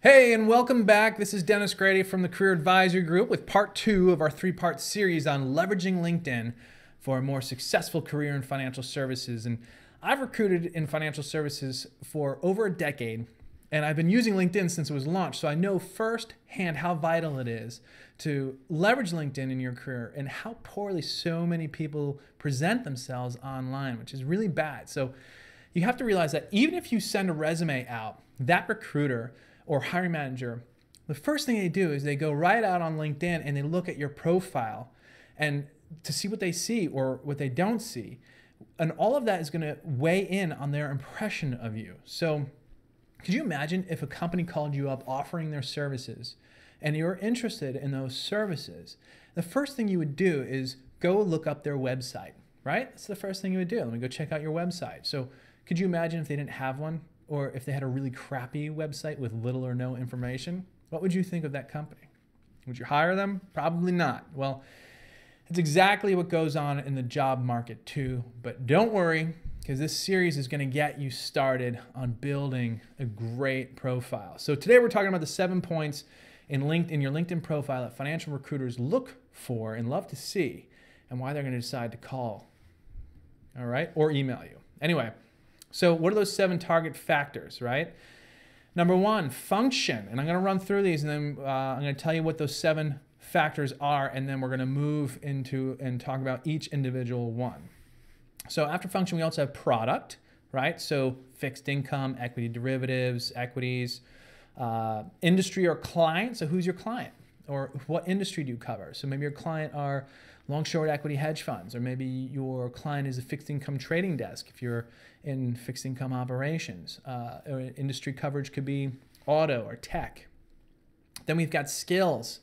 Hey, and welcome back. This is Dennis Grady from the Career Advisory Group with part 2 of our 3-part series on leveraging LinkedIn for a more successful career in financial services. And I've recruited in financial services for over a decade, and I've been using LinkedIn since it was launched, so I know firsthand how vital it is to leverage LinkedIn in your career and how poorly so many people present themselves online, which is really bad. So you have to realize that even if you send a resume out, that recruiter or hiring manager, the first thing they do is they go right out on LinkedIn and they look at your profile and to see what they see or what they don't see. And all of that is going to weigh in on their impression of you. So could you imagine if a company called you up offering their services and you're interested in those services? The first thing you would do is go look up their website, right? That's the first thing you would do. Let me go check out your website. So could you imagine if they didn't have one? Or if they had a really crappy website with little or no information, what would you think of that company? Would you hire them? Probably not. Well, it's exactly what goes on in the job market too. But don't worry, because this series is going to get you started on building a great profile. So today we're talking about the 7 points in your LinkedIn profile that financial recruiters look for and love to see, and why they're going to decide to call, all right, or email you. Anyway. So what are those 7 target factors, right? Number 1, function. And I'm going to run through these and then I'm going to tell you what those 7 factors are, and then we're going to move into and talk about each individual one. So after function, we also have product, right? So fixed income, equity derivatives, equities, industry or client. So who's your client? Or what industry do you cover? So maybe your client are long-short equity hedge funds, or maybe your client is a fixed income trading desk if you're in fixed income operations. Or industry coverage could be auto or tech. Then we've got skills.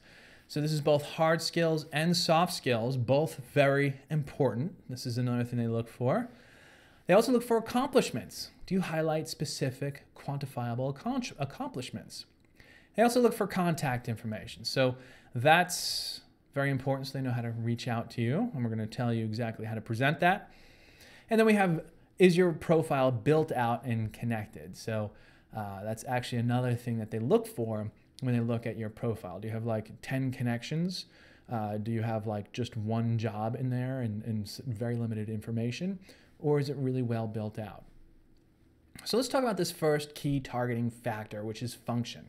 So this is both hard skills and soft skills, both very important. This is another thing they look for. They also look for accomplishments. Do you highlight specific quantifiable accomplishments? They also look for contact information. So that's very important, so they know how to reach out to you. And we're going to tell you exactly how to present that. And then we have, is your profile built out and connected? So that's actually another thing that they look for when they look at your profile. Do you have like 10 connections? Do you have like just one job in there and very limited information? Or is it really well built out? So let's talk about this first key targeting factor, which is function.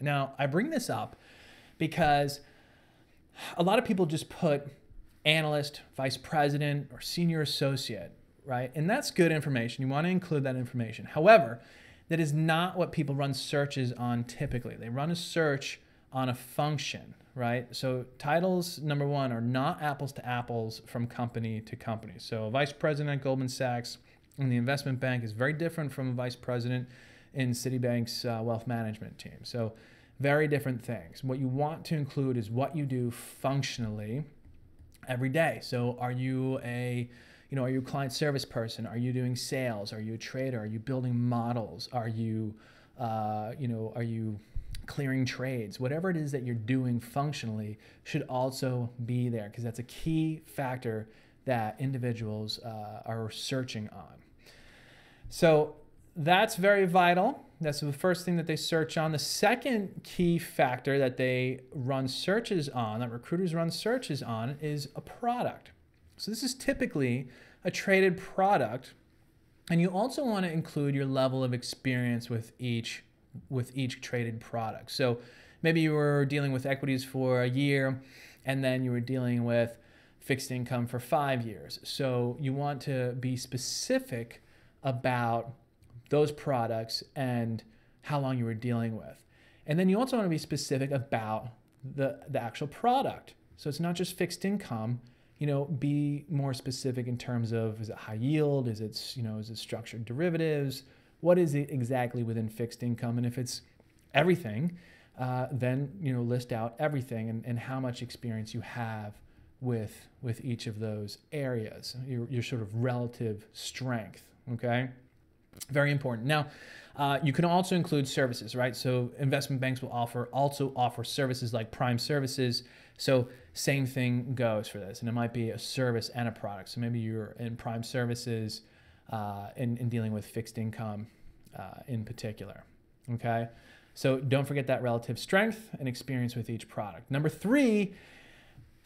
Now, I bring this up because a lot of people just put analyst, vice president, or senior associate, right? And that's good information. You want to include that information. However, that is not what people run searches on typically. They run a search on a function, right? So titles, number 1, are not apples to apples from company to company. So a vice president at Goldman Sachs in the investment bank is very different from a vice president in Citibank's wealth management team. So very different things. What you want to include is what you do functionally every day. So are you a client service person? Are you doing sales? Are you a trader? Are you building models? Are you clearing trades? Whatever it is that you're doing functionally should also be there, because that's a key factor that individuals are searching on. So that's very vital. That's the first thing that they search on. The second key factor that they run searches on, that recruiters run searches on, is a product. So this is typically a traded product, and you also want to include your level of experience with each traded product. So maybe you were dealing with equities for a year, and then you were dealing with fixed income for 5 years. So you want to be specific about those products and how long you were dealing with. And then you also want to be specific about the actual product. So it's not just fixed income. Be more specific in terms of, is it high yield? Is it structured derivatives? What is it exactly within fixed income? And if it's everything, then list out everything and how much experience you have with each of those areas, your sort of relative strength, okay? Very important. Now, you can also include services, right? So investment banks will also offer services like prime services. So same thing goes for this. And it might be a service and a product. So maybe you're in prime services in dealing with fixed income in particular, okay? So don't forget that relative strength and experience with each product. Number three,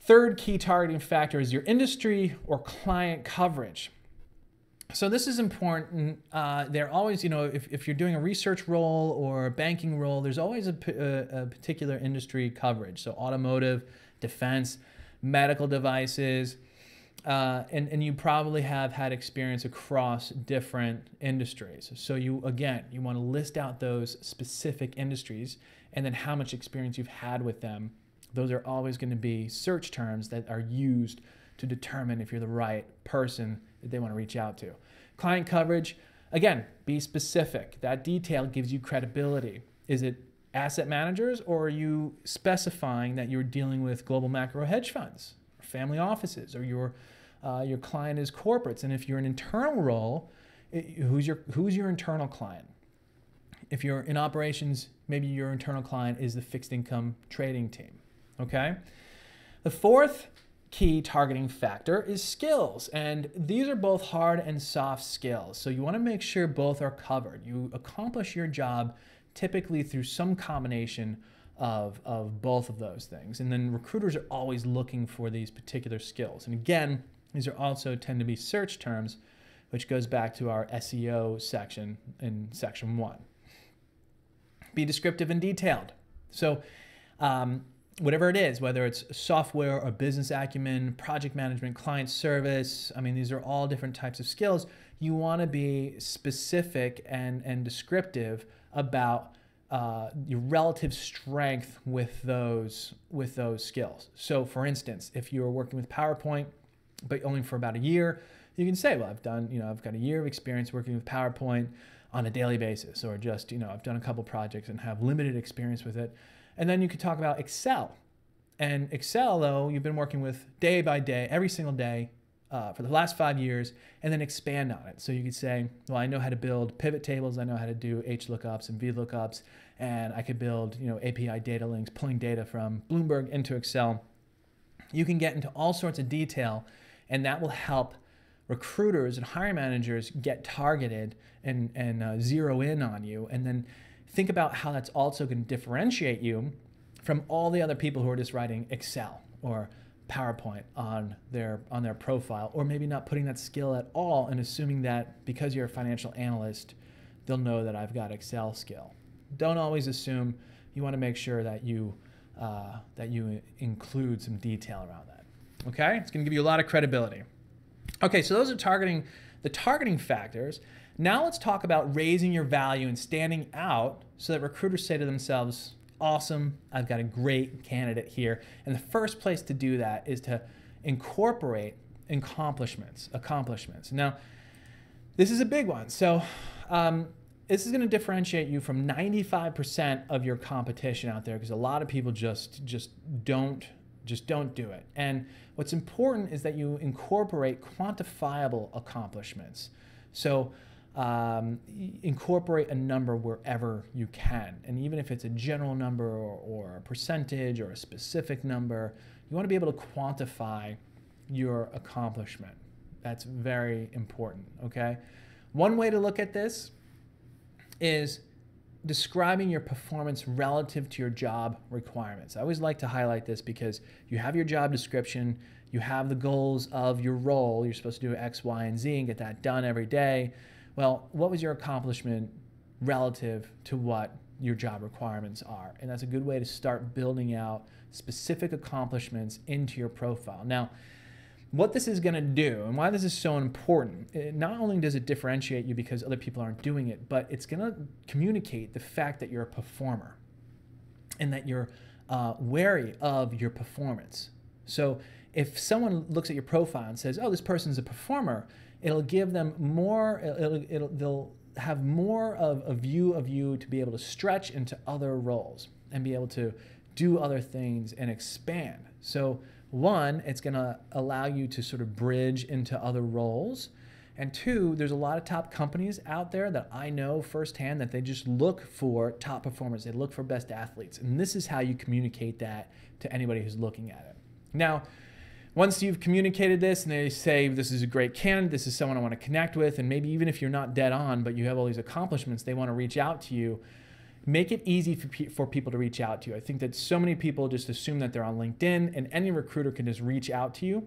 third key targeting factor is your industry or client coverage. So this is important. They're always, if you're doing a research role or a banking role, there's always a particular industry coverage. So automotive, defense, medical devices, and you probably have had experience across different industries. So you want to list out those specific industries and then how much experience you've had with them. Those are always going to be search terms that are used to determine if you're the right person that they want to reach out to. Client coverage, again, be specific. That detail gives you credibility. Is it asset managers, or are you specifying that you're dealing with global macro hedge funds, or family offices, or your client is corporates? And if you're an internal role, who's your internal client? If you're in operations, maybe your internal client is the fixed income trading team. Okay. The fourth key targeting factor is skills, and these are both hard and soft skills. So you want to make sure both are covered. You accomplish your job typically through some combination of both of those things. And then recruiters are always looking for these particular skills. And again, these are also tend to be search terms, which goes back to our SEO section in section 1. Be descriptive and detailed. So whatever it is, whether it's software or business acumen, project management, client service, these are all different types of skills. You want to be specific and descriptive about your relative strength with those skills. So for instance, if you're working with PowerPoint, but only for about a year, you can say, well, I've got a year of experience working with PowerPoint on a daily basis, or just, I've done a couple projects and have limited experience with it. And then you could talk about Excel. And Excel, though, you've been working with day by day, every single day for the last 5 years, and then expand on it. So you could say, well, I know how to build pivot tables, I know how to do HLOOKUPs and VLOOKUPs, and I could build API data links, pulling data from Bloomberg into Excel. You can get into all sorts of detail, and that will help recruiters and hiring managers get targeted and zero in on you. And then think about how that's also going to differentiate you from all the other people who are just writing Excel or PowerPoint on their profile, or maybe not putting that skill at all and assuming that because you're a financial analyst, they'll know that I've got Excel skill. Don't always assume. You want to make sure that you include some detail around that. Okay, it's going to give you a lot of credibility. Okay, so those are the targeting factors. Now let's talk about raising your value and standing out so that recruiters say to themselves, awesome, I've got a great candidate here. And the first place to do that is to incorporate accomplishments. Now, this is a big one. So this is going to differentiate you from 95% of your competition out there, because a lot of people just don't do it. And what's important is that you incorporate quantifiable accomplishments. So incorporate a number wherever you can. And even if it's a general number or a percentage or a specific number, you want to be able to quantify your accomplishment. That's very important, okay? One way to look at this is describing your performance relative to your job requirements. I always like to highlight this because you have your job description, you have the goals of your role, you're supposed to do X, Y, and Z and get that done every day. Well, what was your accomplishment relative to what your job requirements are? And that's a good way to start building out specific accomplishments into your profile. Now, what this is going to do and why this is so important, not only does it differentiate you because other people aren't doing it, but it's going to communicate the fact that you're a performer and that you're wary of your performance. So if someone looks at your profile and says, oh, this person's a performer, it'll give them more, they'll have more of a view of you to be able to stretch into other roles and be able to do other things and expand. So one, it's going to allow you to sort of bridge into other roles. And two, there's a lot of top companies out there that I know firsthand that they just look for top performers. They look for best athletes. And this is how you communicate that to anybody who's looking at it. Now, once you've communicated this and they say, this is a great candidate, this is someone I want to connect with, and maybe even if you're not dead on, but you have all these accomplishments, they want to reach out to you, make it easy for people to reach out to you. I think that so many people just assume that they're on LinkedIn and any recruiter can just reach out to you.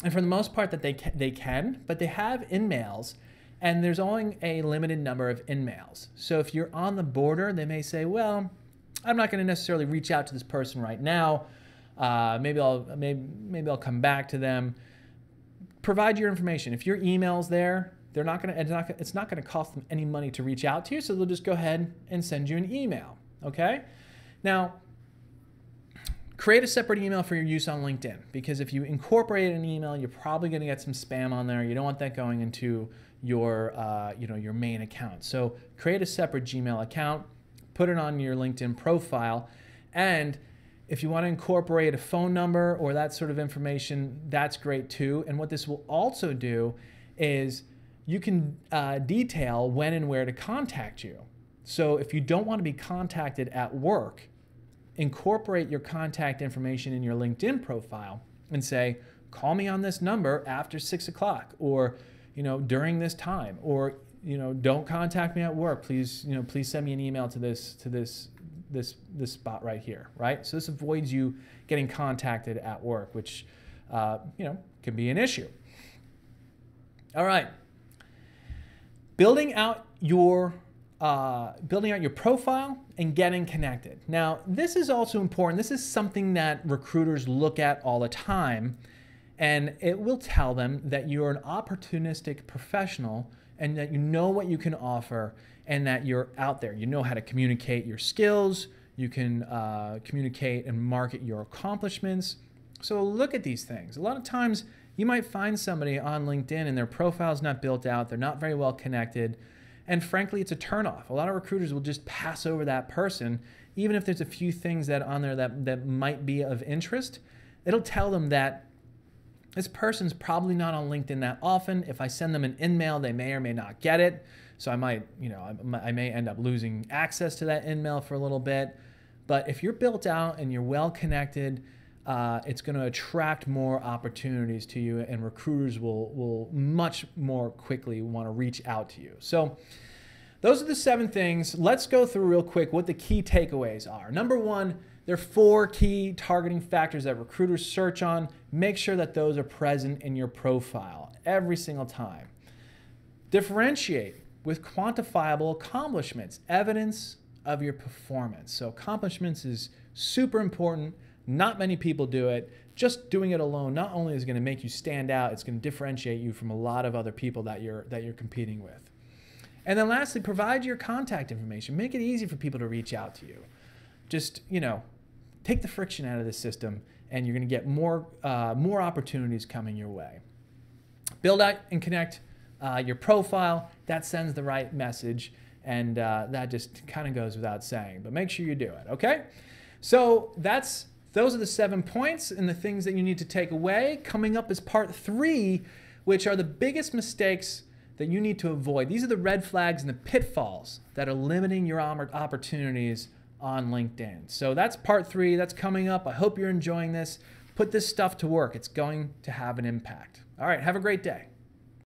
And for the most part that they can, but they have in-mails and there's only a limited number of in-mails. So if you're on the border, they may say, well, I'm not going to necessarily reach out to this person right now. Maybe I'll come back to them. Provide your information. If your email's there, it's not going to cost them any money to reach out to you, so they'll just go ahead and send you an email, okay? Now, create a separate email for your use on LinkedIn, because if you incorporate an email, you're probably going to get some spam on there. You don't want that going into your, your main account. So create a separate Gmail account, put it on your LinkedIn profile, and if you want to incorporate a phone number or that sort of information, that's great too. And what this will also do is you can detail when and where to contact you. So if you don't want to be contacted at work, incorporate your contact information in your LinkedIn profile and say, call me on this number after 6 o'clock, or during this time, or don't contact me at work. Please send me an email to this spot right here, right? So this avoids you getting contacted at work, which can be an issue. All right, building out your profile and getting connected. Now, this is also important. This is something that recruiters look at all the time, and it will tell them that you're an opportunistic professional and that you know what you can offer and that you're out there. You know how to communicate your skills. You can communicate and market your accomplishments. So look at these things. A lot of times you might find somebody on LinkedIn and their profile's not built out. They're not very well connected. And frankly, it's a turnoff. A lot of recruiters will just pass over that person, even if there's a few things that on there that might be of interest. It'll tell them that this person's probably not on LinkedIn that often. If I send them an in-mail, they may or may not get it. So I may end up losing access to that in-mail for a little bit. But if you're built out and you're well connected, it's going to attract more opportunities to you, and recruiters will much more quickly want to reach out to you. So those are the 7 things. Let's go through real quick what the key takeaways are. Number 1, there are 4 key targeting factors that recruiters search on. Make sure that those are present in your profile every single time. Differentiate with quantifiable accomplishments, evidence of your performance. So accomplishments is super important. Not many people do it. Just doing it alone not only is going to make you stand out, it's going to differentiate you from a lot of other people that you're competing with. And then lastly, provide your contact information. Make it easy for people to reach out to you. Just, take the friction out of the system, and you're going to get more opportunities coming your way. Build out and connect your profile. That sends the right message, and that just kind of goes without saying. But make sure you do it, okay? So those are the 7 points and the things that you need to take away. Coming up is part 3, which are the biggest mistakes that you need to avoid. These are the red flags and the pitfalls that are limiting your opportunities on LinkedIn. So that's part 3. That's coming up. I hope you're enjoying this. Put this stuff to work. It's going to have an impact. All right, have a great day.